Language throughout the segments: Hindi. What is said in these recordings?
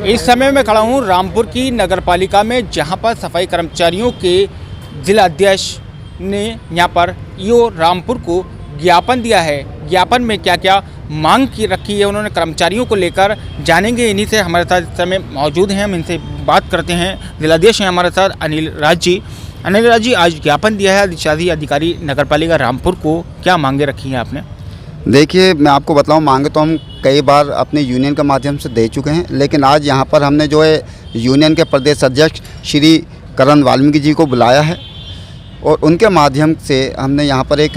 इस समय मैं खड़ा हूँ रामपुर की नगरपालिका में, जहाँ पर सफाई कर्मचारियों के जिला अध्यक्ष ने यहाँ पर ईओ रामपुर को ज्ञापन दिया है। ज्ञापन में क्या क्या मांग की रखी है उन्होंने कर्मचारियों को लेकर, जानेंगे। इन्हीं से हमारे साथ इस समय मौजूद हैं, हम इनसे बात करते हैं। जिलाध्यक्ष हैं हमारे साथ अनिल राज जी। अनिल राज जी, आज ज्ञापन दिया है अधिशासी अधिकारी नगरपालिका रामपुर को, क्या मांगे रखी हैं आपने? देखिए, मैं आपको बताऊं, मांगे तो हम कई बार अपने यूनियन के माध्यम से दे चुके हैं, लेकिन आज यहां पर हमने जो है यूनियन के प्रदेश अध्यक्ष श्री करण वाल्मीकि जी को बुलाया है और उनके माध्यम से हमने यहां पर एक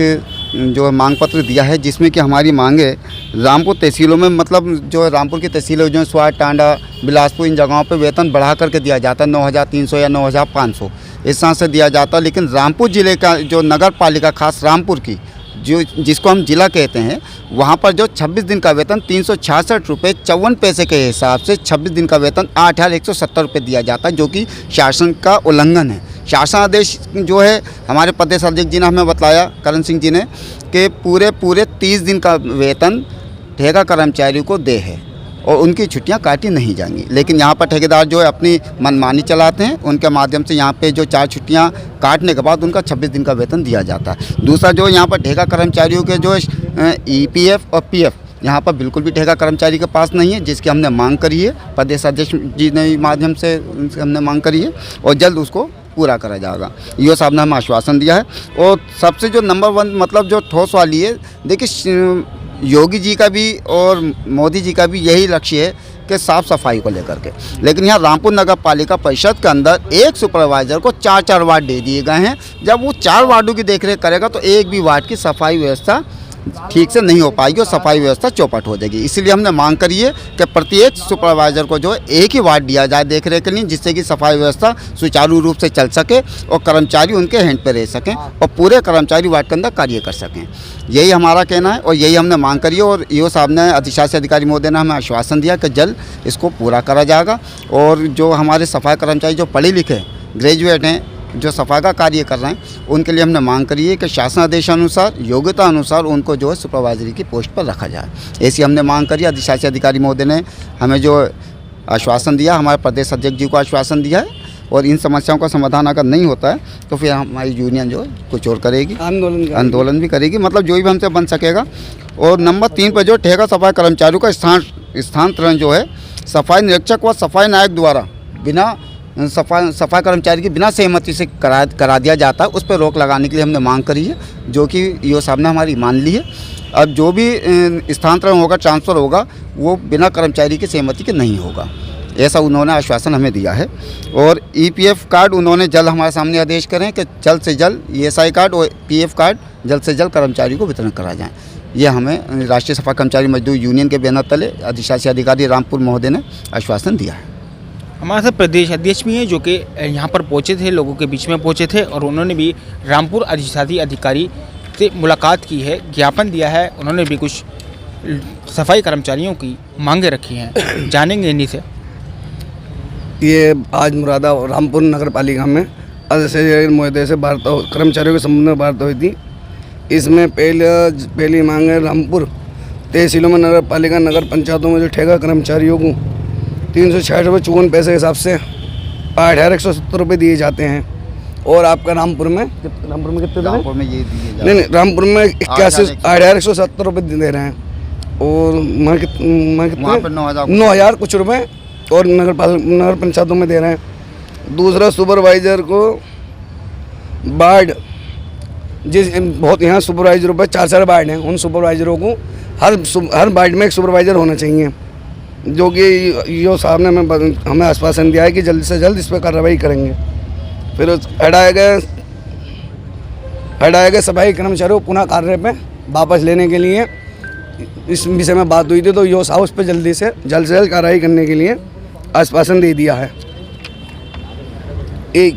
जो मांग पत्र दिया है, जिसमें कि हमारी मांगे रामपुर तहसीलों में, मतलब जो रामपुर की तहसीलें जो स्वार, टांडा, बिलासपुर, इन जगहों पे वेतन बढ़ा करके दिया जाता है 9,300 या 9,500 इस तरह से दिया जाता है। लेकिन रामपुर ज़िले का जो नगर पालिका, खास रामपुर की, जो जिसको हम जिला कहते हैं, वहाँ पर जो 26 दिन का वेतन 366 रुपये 54 पैसे के हिसाब से 26 दिन का वेतन 8,170 रुपये दिया जाता है, जो कि शासन का उल्लंघन है। शासन आदेश जो है हमारे प्रदेश अध्यक्ष जी ने हमें बताया, करण सिंह जी ने, कि पूरे 30 दिन का वेतन ठेका कर्मचारियों को दे है और उनकी छुट्टियां काटी नहीं जाएंगी। लेकिन यहाँ पर ठेकेदार जो है अपनी मनमानी चलाते हैं, उनके माध्यम से यहाँ पे जो 4 छुट्टियां काटने के बाद उनका 26 दिन का वेतन दिया जाता है। दूसरा, जो यहाँ पर ठेका कर्मचारियों के जो EPF और PF यहाँ पर बिल्कुल भी ठेका कर्मचारी के पास नहीं है, जिसकी हमने मांग करी है, प्रदेश अध्यक्ष जी ने माध्यम से उनसे हमने मांग करी है और जल्द उसको पूरा करा जाएगा। ईओ साहब ने हमें आश्वासन दिया है। और सबसे जो नंबर 1 मतलब जो ठोस वाली है, देखिए, योगी जी का भी और मोदी जी का भी यही लक्ष्य है कि साफ़ सफाई को लेकर के। लेकिन यहाँ रामपुर नगर पालिका परिषद के अंदर एक सुपरवाइज़र को 4-4 वार्ड दे दिए गए हैं। जब वो 4 वार्डों की देखरेख करेगा तो एक भी वार्ड की सफाई व्यवस्था ठीक से नहीं हो पाएगी और सफाई व्यवस्था चौपट हो जाएगी। इसीलिए हमने मांग करी है कि प्रत्येक सुपरवाइज़र को जो है एक ही वार्ड दिया जाए देखरेख के लिए, जिससे कि सफाई व्यवस्था सुचारू रूप से चल सके और कर्मचारी उनके हैंड पे रह सकें और पूरे कर्मचारी वार्ड के अंदर कार्य कर सकें। यही हमारा कहना है और यही हमने मांग करी है। और ईओ साहब ने, अधिशासी अधिकारी महोदय ने हमें आश्वासन दिया कि जल्द इसको पूरा करा जाएगा। और जो हमारे सफाई कर्मचारी जो पढ़े लिखे ग्रेजुएट हैं, जो सफाई का कार्य कर रहे हैं, उनके लिए हमने मांग करी है कि शासन आदेशानुसार, योग्यता अनुसार उनको जो है सुपरवाइजरी की पोस्ट पर रखा जाए। ऐसी हमने मांग करी। अधिशासी अधिकारी महोदय ने हमें जो आश्वासन दिया, हमारे प्रदेश अध्यक्ष जी को आश्वासन दिया है। और इन समस्याओं का समाधान अगर नहीं होता है तो फिर हमारी यूनियन जो है कुछ और करेगी, आंदोलन भी करेगी, मतलब जो भी हमसे बन सकेगा। और नंबर 3 पर जो ठेका सफाई कर्मचारियों का स्थानांतरण जो है सफाई निरीक्षक व सफाई नायक द्वारा बिना सफाई कर्मचारी की बिना सहमति से करा दिया जाता है, उस पर रोक लगाने के लिए हमने मांग करी है, जो कि ईओ साहब ने हमारी मान ली है। अब जो भी स्थानांतरण होगा, ट्रांसफ़र होगा, वो बिना कर्मचारी की सहमति के नहीं होगा, ऐसा उन्होंने आश्वासन हमें दिया है। और EPF कार्ड उन्होंने जल्द हमारे सामने आदेश करें कि जल्द से जल्द ESI कार्ड और PF कार्ड जल्द से जल्द कर्मचारी को वितरण करा जाए। ये हमें राष्ट्रीय सफाई कर्मचारी मजदूर यूनियन के बैनर तले अधिशासी अधिकारी रामपुर महोदय ने आश्वासन दिया है। हमारे साथ प्रदेश अध्यक्ष भी हैं, जो कि यहाँ पर पहुँचे थे, लोगों के बीच में पहुँचे थे और उन्होंने भी रामपुर अधिशासी अधिकारी से मुलाकात की है, ज्ञापन दिया है। उन्होंने भी कुछ सफाई कर्मचारियों की मांगे रखी हैं, जानेंगे इन्हीं से। ये आज रामपुर नगर पालिका में अधिशासी महोदय से कर्मचारियों के संबंध में वार्ता हुई थी। इसमें पहली मांग है, रामपुर तहसीलों में नगर पालिका नगर पंचायतों में जो ठेका कर्मचारियों को 360 रुपये 54 पैसे के हिसाब से 8,170 रुपये दिए जाते हैं। और आपका रामपुर में कितने? रामपुर में ये दिए नहीं, रामपुर में 8,170 रुपये दे रहे हैं। और मैं कितने 9,000 कुछ रुपये और नगर पंचायतों में दे रहे हैं। दूसरा, सुपरवाइज़र को वार्ड, बहुत यहाँ सुपरवाइजरों पर 4 वार्ड हैं, उन सुपरवाइज़रों को हर वार्ड में एक सुपरवाइज़र होना चाहिए, जो कि ईओ साहब ने हमें आश्वासन दिया है कि जल्द से जल्द इस पर कार्रवाई करेंगे। फिर हटाए गए सफाई कर्मचारियों को पुनः कार्य पे वापस लेने के लिए इस विषय में बात हुई थी, तो ईओ साहब उस पर जल्द से जल्द कार्रवाई करने के लिए आश्वासन दे दिया है। एक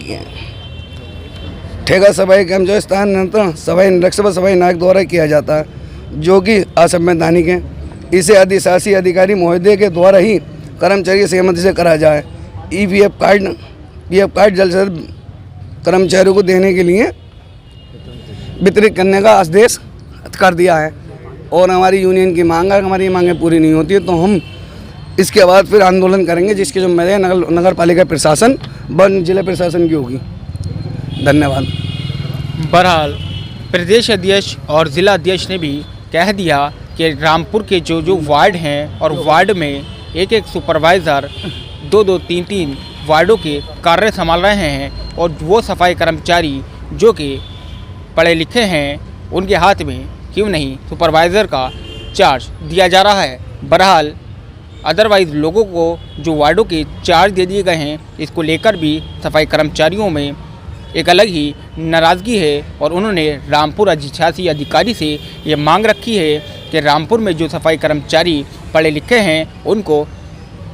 ठेका सफाई कर्मचारी स्थानांतरण सफाई निरीक्षक व सफाई नायक द्वारा किया जाता है, जो कि असंवैधानिक है। इसे अधिशासी अधिकारी महोदय के द्वारा ही कर्मचारी की सहमति से करा जाए। PF कार्ड जल्द से जल्द कर्मचारियों को देने के लिए वितरित करने का आदेश कर दिया है। और हमारी यूनियन की मांग है, हमारी मांगें पूरी नहीं होती है तो हम इसके बाद फिर आंदोलन करेंगे, जिसकी जिम्मेदारी नगर पालिका प्रशासन वन जिला प्रशासन की होगी। धन्यवाद। बहरहाल प्रदेश अध्यक्ष और ज़िला अध्यक्ष ने भी कह दिया कि रामपुर के जो वार्ड हैं और वार्ड में एक सुपरवाइज़र 2-2, 3-3 वार्डों के कार्य संभाल रहे हैं और वो सफाई कर्मचारी जो कि पढ़े लिखे हैं उनके हाथ में क्यों नहीं सुपरवाइज़र का चार्ज दिया जा रहा है। बहरहाल अदरवाइज़ लोगों को जो वार्डों के चार्ज दे दिए गए हैं, इसको लेकर भी सफाई कर्मचारियों में एक अलग ही नाराज़गी है और उन्होंने रामपुर अधिशासी अधिकारी से ये मांग रखी है कि रामपुर में जो सफाई कर्मचारी पढ़े लिखे हैं उनको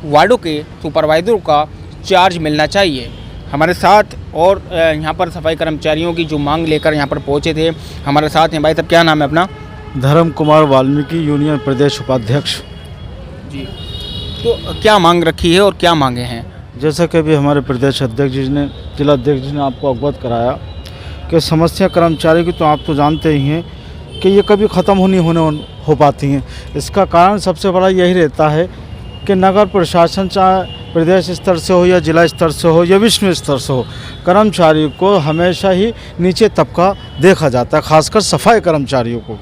वार्डों के सुपरवाइज़रों का चार्ज मिलना चाहिए। हमारे साथ और यहाँ पर सफाई कर्मचारियों की जो मांग लेकर यहाँ पर पहुँचे थे हमारे साथ हैं। भाई साहब, क्या नाम है अपना? धर्म कुमार वाल्मीकि, यूनियन प्रदेश उपाध्यक्ष जी। तो क्या मांग रखी है और क्या मांगे हैं? जैसा कि अभी हमारे प्रदेश अध्यक्ष जी ने, जिला अध्यक्ष जी ने आपको अवगत कराया कि समस्या कर्मचारी की तो आप तो जानते ही हैं कि ये कभी ख़त्म हो पाती हैं। इसका कारण सबसे बड़ा यही रहता है कि नगर प्रशासन, चाहे प्रदेश स्तर से हो या जिला स्तर से हो या विश्व स्तर से हो, कर्मचारी को हमेशा ही नीचे तबका देखा जाता है, खासकर सफाई कर्मचारियों को।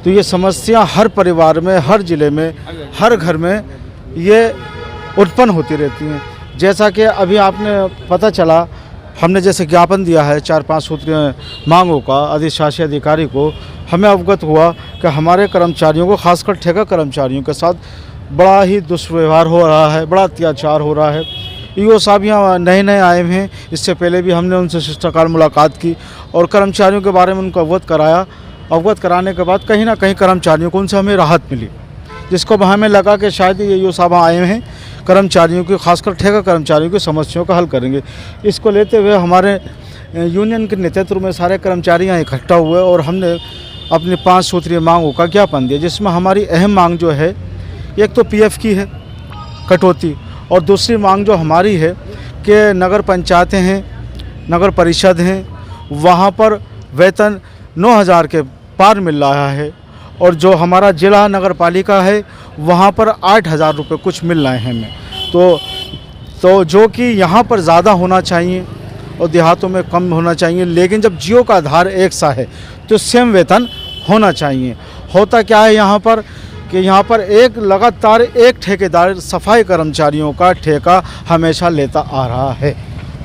तो ये समस्या हर परिवार में, हर जिले में, हर घर में ये उत्पन्न होती रहती हैं। जैसा कि अभी आपने पता चला, हमने जैसे ज्ञापन दिया है 4-5 सूत्रीय मांगों का अधिशासी अधिकारी को, हमें अवगत हुआ कि हमारे कर्मचारियों को, खासकर ठेका कर्मचारियों के साथ बड़ा ही दुष्व्यवहार हो रहा है, बड़ा अत्याचार हो रहा है। ईओ साहब यहाँ नए आए हैं, इससे पहले भी हमने उनसे शिष्टाचार मुलाकात की और कर्मचारियों के बारे में उनको अवगत कराया। अवगत कराने के बाद कहीं ना कहीं कर्मचारियों को उनसे हमें राहत मिली, जिसको हमें लगा कि शायद ये ईओ साहब आए हैं कर्मचारियों की, खासकर ठेका कर्मचारियों की समस्याओं का हल करेंगे। इसको लेते हुए हमारे यूनियन के नेतृत्व में सारे कर्मचारी यहाँ इकट्ठा हुए और हमने अपनी 5 सूत्रीय मांगों का ज्ञापन दिया, जिसमें हमारी अहम मांग जो है, एक तो पीएफ की है कटौती, और दूसरी मांग जो हमारी है कि नगर पंचायतें हैं, नगर परिषद हैं, वहाँ पर वेतन 9,000 के पार मिल रहा है और जो हमारा जिला नगर पालिका है वहाँ पर 8,000 रुपये कुछ मिल रहे हैं हमें। तो जो कि यहाँ पर ज़्यादा होना चाहिए और देहातों में कम होना चाहिए, लेकिन जब जियो का आधार एक सा है तो सेम वेतन होना चाहिए। होता क्या है यहाँ पर कि यहाँ पर एक लगातार एक ठेकेदार सफाई कर्मचारियों का ठेका हमेशा लेता आ रहा है।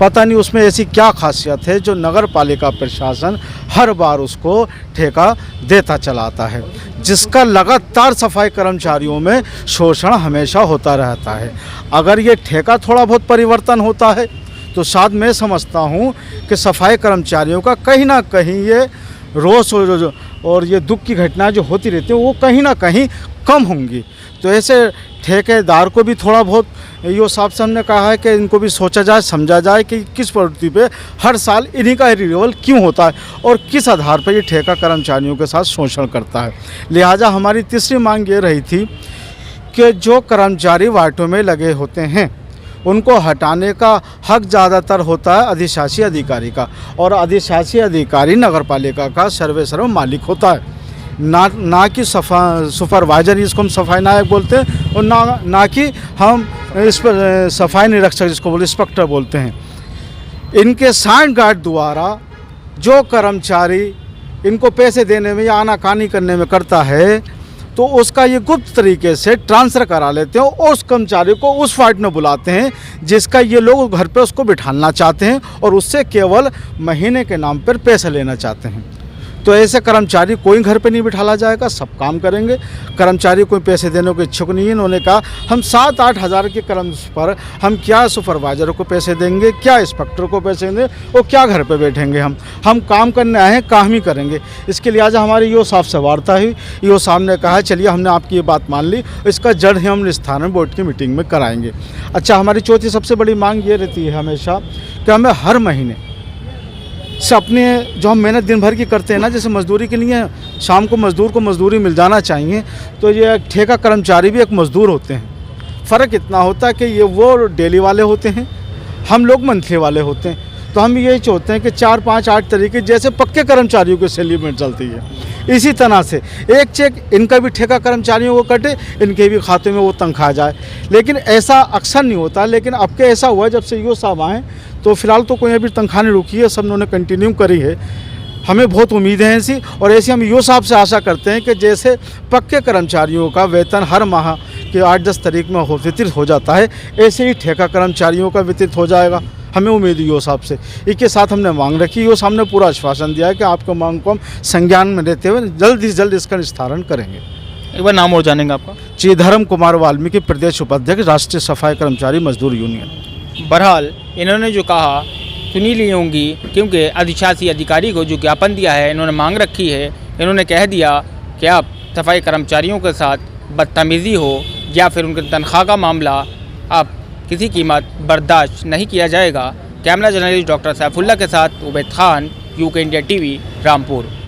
पता नहीं उसमें ऐसी क्या खासियत है जो नगर पालिका प्रशासन हर बार उसको ठेका देता चलाता है, जिसका लगातार सफाई कर्मचारियों में शोषण हमेशा होता रहता है। अगर ये ठेका थोड़ा बहुत परिवर्तन होता है तो शायद मैं समझता हूँ कि सफाई कर्मचारियों का कहीं ना कहीं ये रोष और ये दुख की घटनाएं जो होती रहती हैं वो कहीं ना कहीं कम होंगी। तो ऐसे ठेकेदार को भी थोड़ा बहुत ईओ साहब से हमने कहा है कि इनको भी सोचा जाए, समझा जाए कि किस प्रवृत्ति पे हर साल इन्हीं का रिन्यूअल क्यों होता है और किस आधार पर ये ठेका कर्मचारियों के साथ शोषण करता है। लिहाजा हमारी तीसरी मांग ये रही थी कि जो कर्मचारी वार्डों में लगे होते हैं उनको हटाने का हक ज़्यादातर होता है अधिशासी अधिकारी का, और अधिशासी अधिकारी नगर पालिका का सर्व मालिक होता है, ना कि सुपरवाइजर, जिसको हम सफाई नायक बोलते हैं, और ना कि हम इस पर सफाई निरीक्षक जिसको बोले इंस्पेक्टर बोलते हैं। इनके साइंड गार्ड द्वारा जो कर्मचारी इनको पैसे देने में या आनाकानी करने में करता है तो उसका ये गुप्त तरीके से ट्रांसफ़र करा लेते हैं और उस कर्मचारी को उस वार्ड में बुलाते हैं जिसका ये लोग घर पे उसको बिठाना चाहते हैं और उससे केवल महीने के नाम पर पैसे लेना चाहते हैं। तो ऐसे कर्मचारी कोई घर पे नहीं बिठाला जाएगा, सब काम करेंगे। कर्मचारी कोई पैसे देने को इच्छुक नहीं है। उन्होंने कहा हम 7-8 हज़ार के कर्म पर हम क्या सुपरवाइजर को पैसे देंगे, क्या इंस्पेक्टर को पैसे देंगे और क्या घर पे बैठेंगे। हम काम करने आए हैं, काम ही करेंगे। इसके लिहाजा हमारी ईओ साहब से वार्ता हुई। ईओ साहब ने कहा चलिए हमने आपकी ये बात मान ली, इसका जड़ हम निस्तारण बोर्ड की मीटिंग में कराएंगे। अच्छा, हमारी चौथी सबसे बड़ी मांग ये रहती है हमेशा कि हमें हर महीने से अपने जो हम मेहनत दिन भर की करते हैं ना, जैसे मजदूरी के लिए शाम को मजदूर को मजदूरी मिल जाना चाहिए, तो ये ठेका कर्मचारी भी एक मजदूर होते हैं। फ़र्क इतना होता है कि ये वो डेली वाले होते हैं, हम लोग मंथली वाले होते हैं। तो हम यही चाहते हैं कि 4, 5, 8 तरीके जैसे पक्के कर्मचारियों की सैलरी में चलती है इसी तरह से एक चेक इनका भी ठेका कर्मचारियों को कटे, इनके भी खाते में वो तनख्वाह जाए। लेकिन ऐसा अक्सर नहीं होता, लेकिन अब के ऐसा हुआ जब से ईओ साहब आए तो फिलहाल तो कोई अभी तनख्वाह नहीं रुकी है, सब उन्होंने कंटिन्यू करी है। हमें बहुत उम्मीद है ऐसी, और ऐसी हम ईओ साहब से आशा करते हैं कि जैसे पक्के कर्मचारियों का वेतन हर माह के 8-10 तारीख में वितरित हो जाता है, ऐसे ही ठेका कर्मचारियों का वितरित हो जाएगा। हमें उम्मीद है ईओ साहब से। इसके साथ हमने मांग रखी, ईओ साहब ने पूरा आश्वासन दिया है कि आपको मांग को हम संज्ञान में लेते हुए जल्द से जल्द इसका निस्तारण करेंगे। एक बार नाम और जानेंगे आपका? चिधर्म कुमार वाल्मीकि, प्रदेश उपाध्यक्ष, राष्ट्रीय सफाई कर्मचारी मजदूर यूनियन। बहरहाल इन्होंने जो कहा सुनी ली होंगी, क्योंकि अधिशासी अधिकारी को जो ज्ञापन दिया है, इन्होंने मांग रखी है, इन्होंने कह दिया कि अब सफाई कर्मचारियों के साथ बदतमीज़ी हो या फिर उनकी तनख्वाह का मामला अब किसी कीमत बर्दाश्त नहीं किया जाएगा। कैमरा जर्नलिस्ट डॉक्टर सैफुल्ला के साथ Ubaid Khan, UK India TV, Rampur.